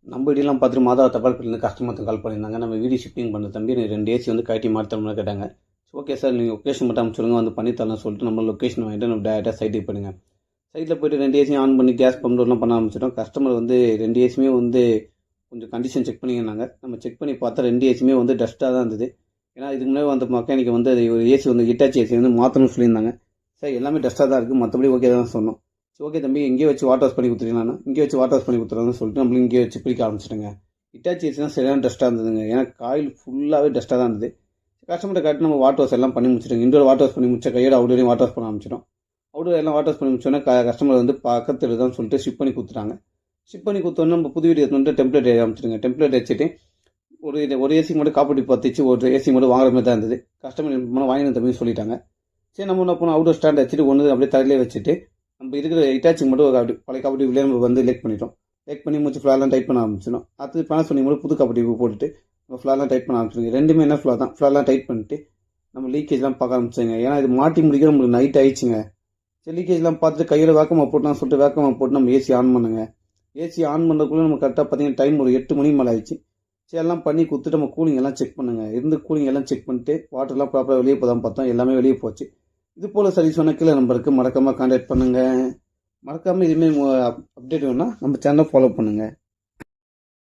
நம்ம வீடியோலாம் பார்த்துட்டு மாதா தபால்பட்டிலேருந்து கஸ்டமருக்கு கால் பண்ணியிருந்தாங்க. நம்ம வீடு ஷிஃப்டிங் பண்ண தம்பி எனக்கு 2 ஏசி வந்து கழட்டி மாற்றி தரணும்னு கேட்டாங்க. ஓகே சார், நீங்கள் லொக்கேஷன் மட்டும் அனுப்பிச்சுடுங்க, வந்து பண்ணி தரலாம்னு சொல்லிட்டு நம்ம லொக்கேஷன் வாங்கிட்டு நம்ம டேரெக்டாக சைட்டுக்கு போயிடுங்க. சைட்டில் போய்ட்டு 2 ஏசியும் ஆன் பண்ணி கேஸ் பம்ப் டோர்லாம் பண்ண ஆரம்பிச்சிட்டோம். கஸ்டமர் வந்து 2 ஏசியுமே வந்து கொஞ்சம் கண்டிஷன் செக் பண்ணியிருந்தாங்க. நம்ம செக் பண்ணி பார்த்தா 2 ஏசியுமே வந்து டஸ்ட்டாக தான் இருந்தது. ஏன்னா இதுக்கு முன்னாடி வந்து மெக்கானிக் வந்து அது ஒரு ஏசி வந்து ஹிட்டாச்சி ஏசி வந்து மாற்றணும்னு சொல்லியிருந்தாங்க. சார் எல்லாமே டஸ்ட்டாக தான் இருக்குது, மற்றபடி ஓகே தான் சொன்னோம். சரி ஓகே தம்பி, இங்கேயே வச்சு வாட்டர் வாஷ் பண்ணி கொடுத்துருக்கீங்களாண்ணா, இங்கே வச்சு வாட்டர் வாஷ் பண்ணி கொடுத்துருன்னு சொல்லிட்டு நம்மளும் இங்கேயே வச்சு பிடிக்க ஆரம்பிச்சிட்டுங்க. ஹிட்டாச்சி ஏசி தான் சரியான டஸ்ட்டாக இருந்ததுங்க. ஏன்னா காயில் ஃபுல்லாகவே டஸ்ட்டாக தான் இருந்தது. கஸ்டமர்கிட்ட காட்டி நம்ம வாட்டர் வாஷ் எல்லாம் பண்ணி முடிச்சிட்டோம். இண்டோர் வாட்டர் வாஷ் பண்ணி முடிச்ச கையோட அவுடோரையும் வாட்டர் வாஷ் பண்ண ஆரம்பிச்சிட்டோம். அவுடோர் எல்லாம் வாட்டர் வாஷ் பண்ணி முடிச்சோன்னே கஸ்டமர் வந்து பக்கத்தில் தான் சொல்லிட்டு ஷிப் பண்ணி கொடுத்துட்டாங்க. ஷிப் பண்ணி கொடுத்தோன்னே நம்ம புது வீடியோ வந்து டெம்ப்ளேட் ஆரம்பிச்சிடுங்க. டெம்ப்ளேட் வச்சுட்டு ஒரு ஏசி மட்டும் காப்பீட்டு பார்த்துச்சு, ஒரு ஏசி மட்டும் வாங்குற மாதிரி தான் இருந்தது. கஸ்டமர் வாங்கின தம்பி சொல்லிட்டாங்க. சரி நம்ம என்ன பண்ணோம், அவுடோர் ஸ்டாண்ட் வச்சுட்டு ஒன்று அப்படியே தரையிலே வச்சுட்டு நம்ம இருக்கிற ஹிட்டாச்சி மட்டும் அப்படி பழைய காப்பீட்டு நம்ம வந்து லேக் பண்ணிட்டோம். லேக் பண்ணி முடிச்சு ஃப்ளார்லாம் டைட் பண்ண ஆரம்பிச்சிடும். அடுத்து பேனசோனிக் மட்டும் புது காப்பீட்டு போட்டுட்டு நம்ம ஃப்ளார்லாம் டைட் பண்ண ஆரம்பிச்சிடுங்க. ரெண்டுமே என்ன ஃப்ளார் தான், ஃப்ளார்லாம் டைட் பண்ணிட்டு நம்ம லீக்கேஜ்லாம் பார்க்க ஆரம்பிச்சுங்க. ஏன்னா இது மாட்டி முடிக்கிற நம்மளுக்கு நைட் ஆயிடுச்சுங்க. சரி லீக்கேஜ்லாம் பார்த்துட்டு கையில் வேக்கமாக போட்டோம்னு சொல்லிட்டு வேக்கமாக போட்டு நம்ம ஏசி ஆன் பண்ணுங்க. ஏசி ஆன் பண்ணுறதுக்குள்ளே நம்ம கரெக்டாக பார்த்தீங்கன்னா டைம் ஒரு 8 மணி மேலே ஆயிடுச்சு. சரி எல்லாம் பண்ணி கொடுத்துட்டு நம்ம கூலிங் எல்லாம் செக் பண்ணுங்க. இருந்து கூலிங் எல்லாம் செக் பண்ணிட்டு வாட்டர்லாம் ப்ராப்பராக வெளியே போதான் பார்த்தோம், எல்லாமே வெளியே போச்சு. இது போல் சர்வீஸ் வேணால் கீழே நம்பருக்கு மறக்காமல் கான்டாக்ட் பண்ணுங்கள். மறக்காமல் இதுமாரி அப்டேட் வேணும்னா நம்ம சேனலை ஃபாலோ பண்ணுங்கள்.